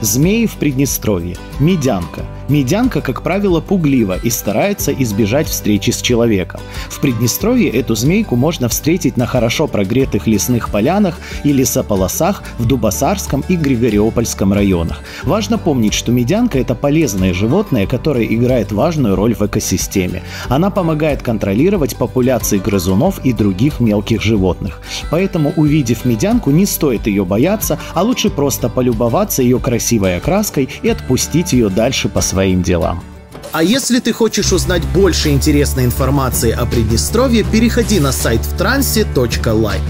Змеи в Приднестровье. Медянка. Медянка, как правило, пуглива и старается избежать встречи с человеком. В Приднестровье эту змейку можно встретить на хорошо прогретых лесных полянах и лесополосах в Дубосарском и Григориопольском районах. Важно помнить, что медянка – это полезное животное, которое играет важную роль в экосистеме. Она помогает контролировать популяции грызунов и других мелких животных. Поэтому, увидев медянку, не стоит ее бояться, а лучше просто полюбоваться ее красивой окраской и отпустить ее дальше по своим делам. А если ты хочешь узнать больше интересной информации о Приднестровье, переходи на сайт втрансе.лайв.